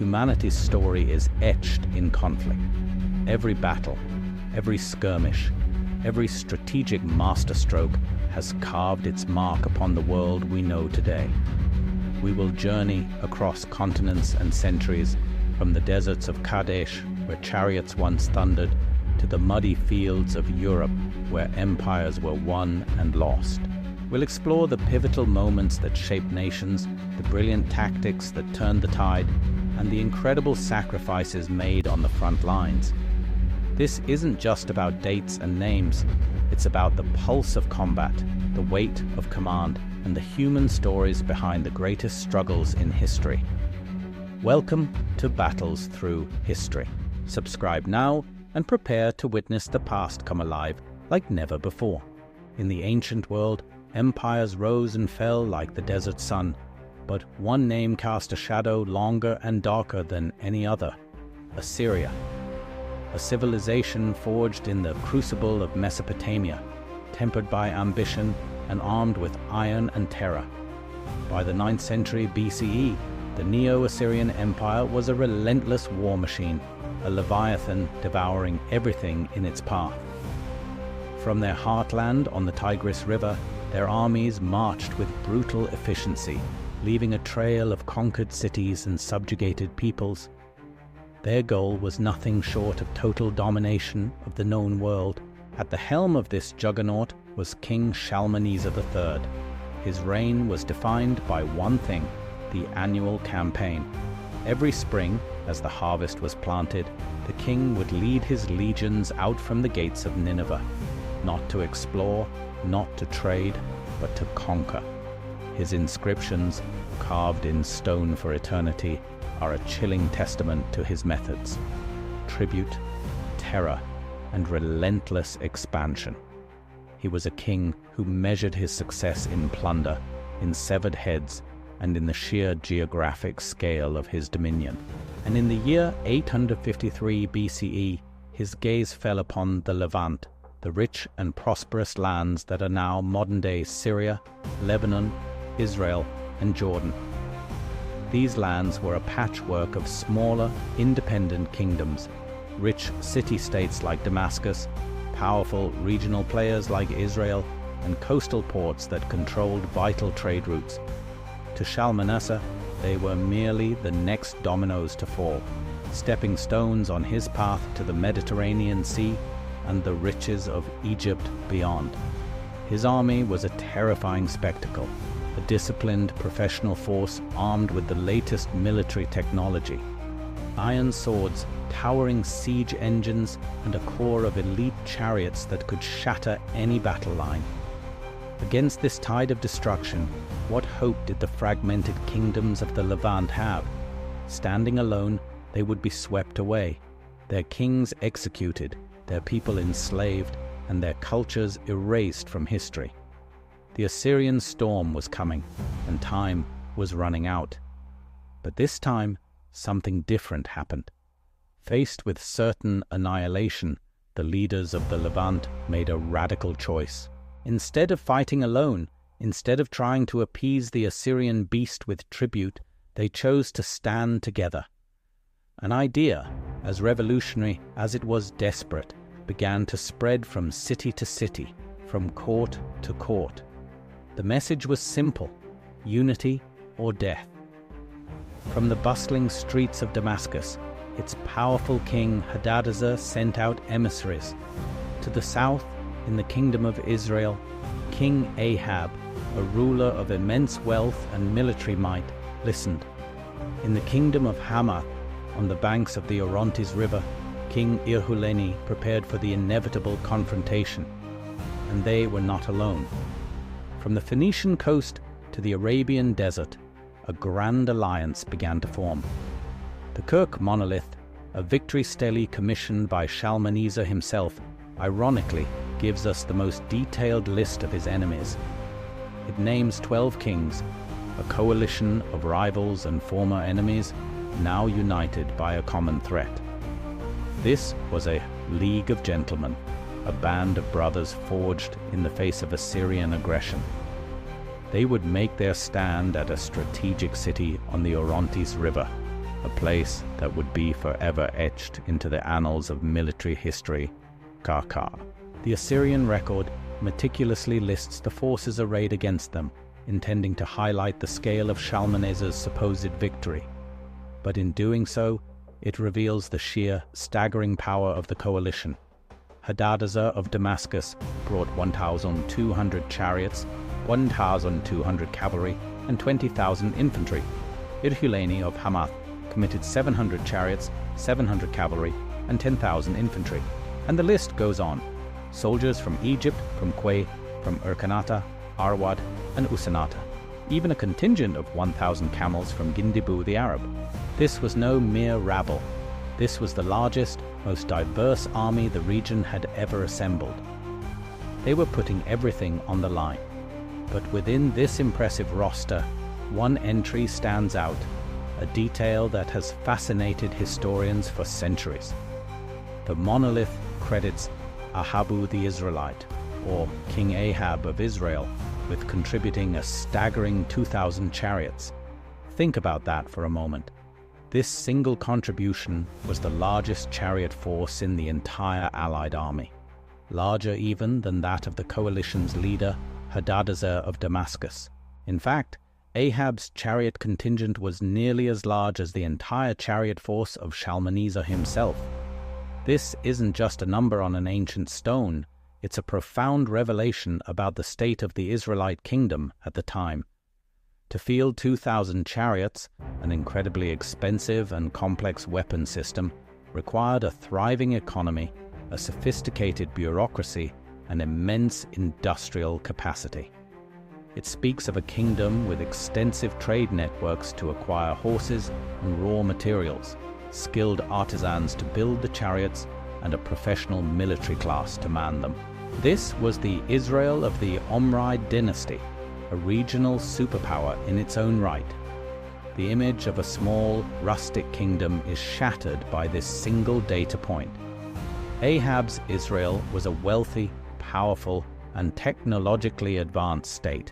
humanity's story is etched in conflict. Every battle, every skirmish, every strategic masterstroke has carved its mark upon the world we know today. We will journey across continents and centuries, from the deserts of Kadesh, where chariots once thundered, to the muddy fields of Europe, where empires were won and lost. We'll explore the pivotal moments that shaped nations, the brilliant tactics that turned the tide, and the incredible sacrifices made on the front lines. This isn't just about dates and names, it's about the pulse of combat, the weight of command, and the human stories behind the greatest struggles in history. Welcome to Battles Through History. Subscribe now and prepare to witness the past come alive like never before. In the ancient world, empires rose and fell like the desert sun, but one name cast a shadow longer and darker than any other: Assyria. A civilization forged in the crucible of Mesopotamia, tempered by ambition and armed with iron and terror. By the 9th century BCE, the Neo-Assyrian Empire was a relentless war machine, a leviathan devouring everything in its path. From their heartland on the Tigris River, their armies marched with brutal efficiency, leaving a trail of conquered cities and subjugated peoples. Their goal was nothing short of total domination of the known world. At the helm of this juggernaut was King Shalmaneser III. His reign was defined by one thing: the annual campaign. Every spring, as the harvest was planted, the king would lead his legions out from the gates of Nineveh, not to explore, not to trade, but to conquer. His inscriptions, carved in stone for eternity, are a chilling testament to his methods: tribute, terror, and relentless expansion. He was a king who measured his success in plunder, in severed heads, and in the sheer geographic scale of his dominion. And in the year 853 BCE, his gaze fell upon the Levant, the rich and prosperous lands that are now modern-day Syria, Lebanon, Israel, and Jordan. These lands were a patchwork of smaller, independent kingdoms, rich city-states like Damascus, powerful regional players like Israel, and coastal ports that controlled vital trade routes. To Shalmaneser, they were merely the next dominoes to fall, stepping stones on his path to the Mediterranean Sea and the riches of Egypt beyond. His army was a terrifying spectacle, a disciplined professional force armed with the latest military technology. Iron swords, towering siege engines, and a corps of elite chariots that could shatter any battle line. Against this tide of destruction, what hope did the fragmented kingdoms of the Levant have? Standing alone, they would be swept away, their kings executed, their people enslaved, and their cultures erased from history. The Assyrian storm was coming, and time was running out. But this time, something different happened. Faced with certain annihilation, the leaders of the Levant made a radical choice. Instead of fighting alone, instead of trying to appease the Assyrian beast with tribute, they chose to stand together. An idea, as revolutionary as it was desperate, began to spread from city to city, from court to court. The message was simple: unity or death. From the bustling streets of Damascus, its powerful king Hadadezer sent out emissaries. To the south, in the kingdom of Israel, King Ahab, a ruler of immense wealth and military might, listened. In the kingdom of Hamath, on the banks of the Orontes River, King Irhuleni prepared for the inevitable confrontation. And they were not alone. From the Phoenician coast to the Arabian desert, a grand alliance began to form. The Kurkh Monolith, a victory stele commissioned by Shalmaneser himself, ironically gives us the most detailed list of his enemies. It names 12 kings, a coalition of rivals and former enemies, now united by a common threat. This was a league of gentlemen, a band of brothers forged in the face of Assyrian aggression. They would make their stand at a strategic city on the Orontes River, a place that would be forever etched into the annals of military history, Qarqar. The Assyrian record meticulously lists the forces arrayed against them, intending to highlight the scale of Shalmaneser's supposed victory. But in doing so, it reveals the sheer, staggering power of the coalition. Hadadezer of Damascus brought 1,200 chariots, 1,200 cavalry, and 20,000 infantry. Irhulani of Hamath committed 700 chariots, 700 cavalry, and 10,000 infantry. And the list goes on. Soldiers from Egypt, from Quay, from Urkanata, Arwad, and Usanata. Even a contingent of 1,000 camels from Gindibu the Arab. This was no mere rabble. This was the largest, most diverse army the region had ever assembled. They were putting everything on the line. But within this impressive roster, one entry stands out, a detail that has fascinated historians for centuries. The monolith credits Ahabu the Israelite, or King Ahab of Israel, with contributing a staggering 2,000 chariots. Think about that for a moment. This single contribution was the largest chariot force in the entire Allied army, larger even than that of the coalition's leader, Hadadezer of Damascus. In fact, Ahab's chariot contingent was nearly as large as the entire chariot force of Shalmaneser himself. This isn't just a number on an ancient stone, it's a profound revelation about the state of the Israelite kingdom at the time. To field 2,000 chariots, an incredibly expensive and complex weapon system, required a thriving economy, a sophisticated bureaucracy, and immense industrial capacity. It speaks of a kingdom with extensive trade networks to acquire horses and raw materials, skilled artisans to build the chariots, and a professional military class to man them. This was the Israel of the Omride dynasty, a regional superpower in its own right. The image of a small, rustic kingdom is shattered by this single data point. Ahab's Israel was a wealthy, powerful, and technologically advanced state,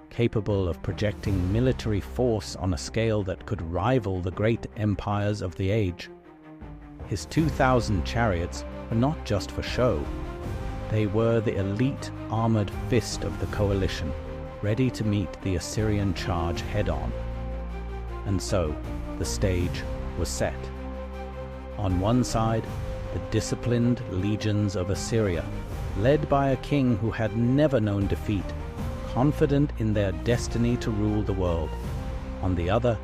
capable of projecting military force on a scale that could rival the great empires of the age. His 2,000 chariots were not just for show. They were the elite armored fist of the coalition, ready to meet the Assyrian charge head-on. And so, the stage was set. On one side, the disciplined legions of Assyria, led by a king who had never known defeat, confident in their destiny to rule the world. On the other,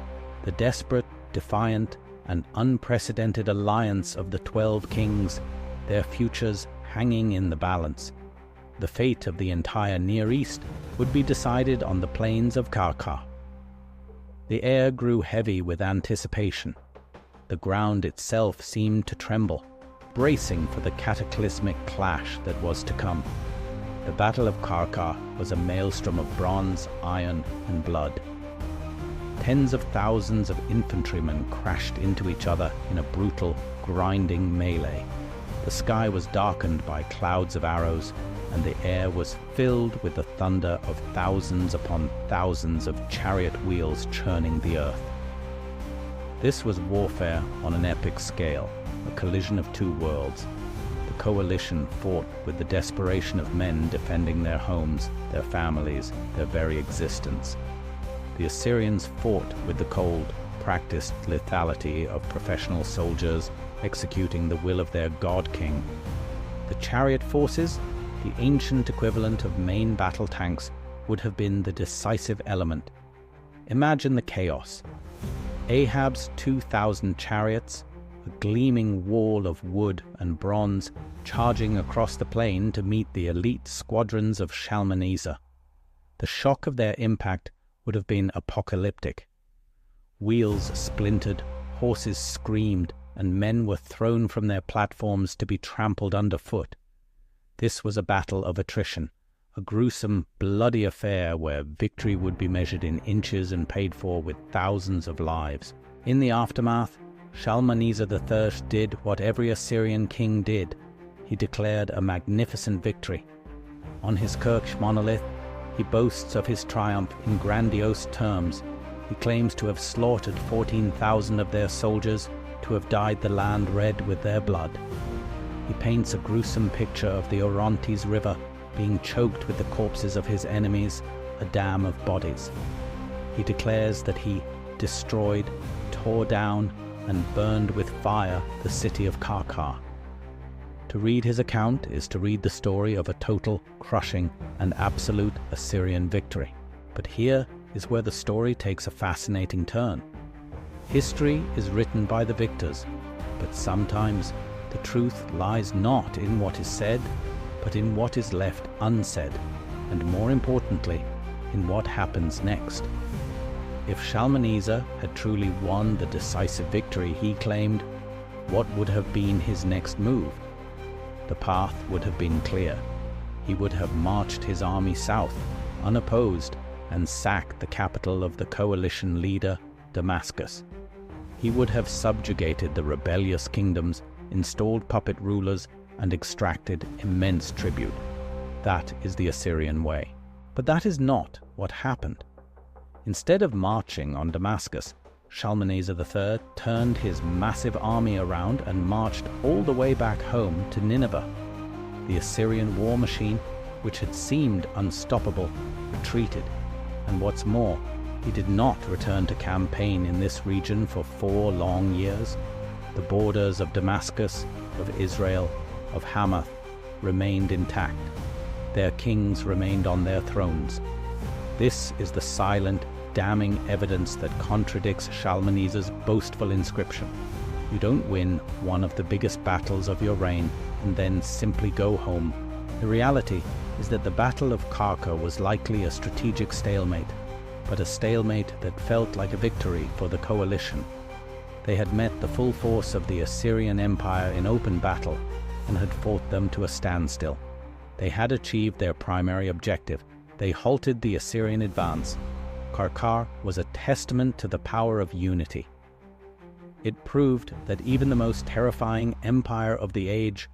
the desperate, defiant, and unprecedented alliance of the 12 kings, their futures hanging in the balance. The fate of the entire Near East would be decided on the plains of Qarqar. The air grew heavy with anticipation. The ground itself seemed to tremble, bracing for the cataclysmic clash that was to come. The Battle of Qarqar was a maelstrom of bronze, iron, and blood. Tens of thousands of infantrymen crashed into each other in a brutal, grinding melee. The sky was darkened by clouds of arrows, and the air was filled with the thunder of thousands upon thousands of chariot wheels churning the earth. This was warfare on an epic scale, a collision of two worlds. The coalition fought with the desperation of men defending their homes, their families, their very existence. The Assyrians fought with the cold, practiced lethality of professional soldiers executing the will of their god-king. The chariot forces, the ancient equivalent of main battle tanks, would have been the decisive element. Imagine the chaos. Ahab's 2,000 chariots, a gleaming wall of wood and bronze, charging across the plain to meet the elite squadrons of Shalmaneser. The shock of their impact would have been apocalyptic. Wheels splintered, horses screamed, and men were thrown from their platforms to be trampled underfoot. This was a battle of attrition, a gruesome, bloody affair where victory would be measured in inches and paid for with thousands of lives. In the aftermath, Shalmaneser III did what every Assyrian king did. He declared a magnificent victory. On his Kurkh Monolith, he boasts of his triumph in grandiose terms. He claims to have slaughtered 14,000 of their soldiers, to have dyed the land red with their blood. He paints a gruesome picture of the Orontes River being choked with the corpses of his enemies, a dam of bodies. He declares that he destroyed, tore down, and burned with fire the city of Qarqar. To read his account is to read the story of a total, crushing, and absolute Assyrian victory. But here is where the story takes a fascinating turn. History is written by the victors, but sometimes the truth lies not in what is said, but in what is left unsaid, and more importantly, in what happens next. If Shalmaneser had truly won the decisive victory he claimed, what would have been his next move? The path would have been clear. He would have marched his army south, unopposed, and sacked the capital of the coalition leader, Damascus. He would have subjugated the rebellious kingdoms, installed puppet rulers, and extracted immense tribute. That is the Assyrian way. But that is not what happened. Instead of marching on Damascus, Shalmaneser III turned his massive army around and marched all the way back home to Nineveh. The Assyrian war machine, which had seemed unstoppable, retreated. And what's more, he did not return to campaign in this region for 4 long years. The borders of Damascus, of Israel, of Hamath remained intact. Their kings remained on their thrones. This is the silent, damning evidence that contradicts Shalmaneser's boastful inscription. You don't win one of the biggest battles of your reign and then simply go home. The reality is that the Battle of Qarqar was likely a strategic stalemate, but a stalemate that felt like a victory for the coalition. They had met the full force of the Assyrian Empire in open battle and had fought them to a standstill. They had achieved their primary objective. They halted the Assyrian advance. Qarqar was a testament to the power of unity. It proved that even the most terrifying empire of the age,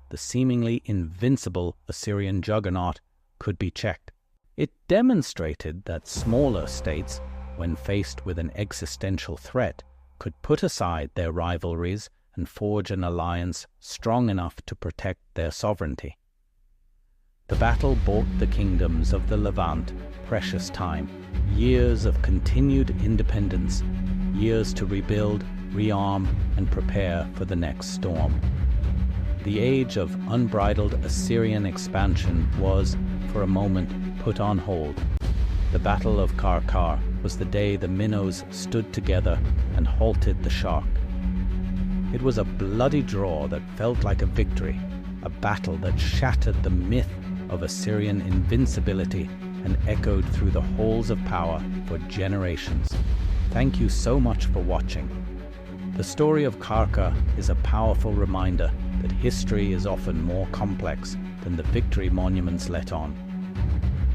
the seemingly invincible Assyrian juggernaut, could be checked. It demonstrated that smaller states, when faced with an existential threat, could put aside their rivalries and forge an alliance strong enough to protect their sovereignty. The battle bought the kingdoms of the Levant precious time, years of continued independence, years to rebuild, rearm, and prepare for the next storm. The age of unbridled Assyrian expansion was, for a moment, put on hold. The Battle of Qarqar was the day the minnows stood together and halted the shark. It was a bloody draw that felt like a victory, a battle that shattered the myth of Assyrian invincibility and echoed through the halls of power for generations. Thank you so much for watching. The story of Qarqar is a powerful reminder that history is often more complex than the victory monuments let on.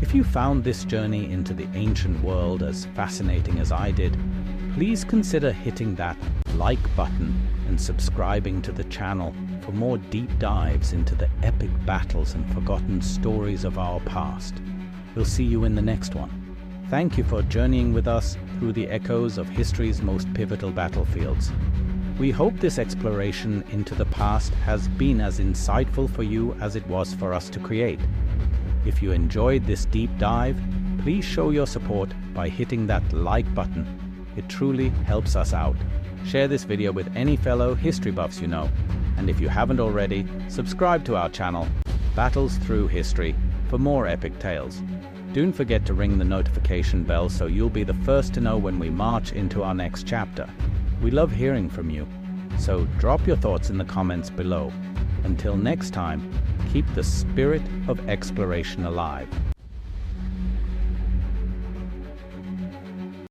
If you found this journey into the ancient world as fascinating as I did, please consider hitting that like button and subscribing to the channel for more deep dives into the epic battles and forgotten stories of our past. We'll see you in the next one. Thank you for journeying with us through the echoes of history's most pivotal battlefields. We hope this exploration into the past has been as insightful for you as it was for us to create. If you enjoyed this deep dive, please show your support by hitting that like button. It truly helps us out. Share this video with any fellow history buffs you know. And if you haven't already, subscribe to our channel, Battles Through History, for more epic tales. Don't forget to ring the notification bell so you'll be the first to know when we march into our next chapter. We love hearing from you, so drop your thoughts in the comments below. Until next time, keep the spirit of exploration alive.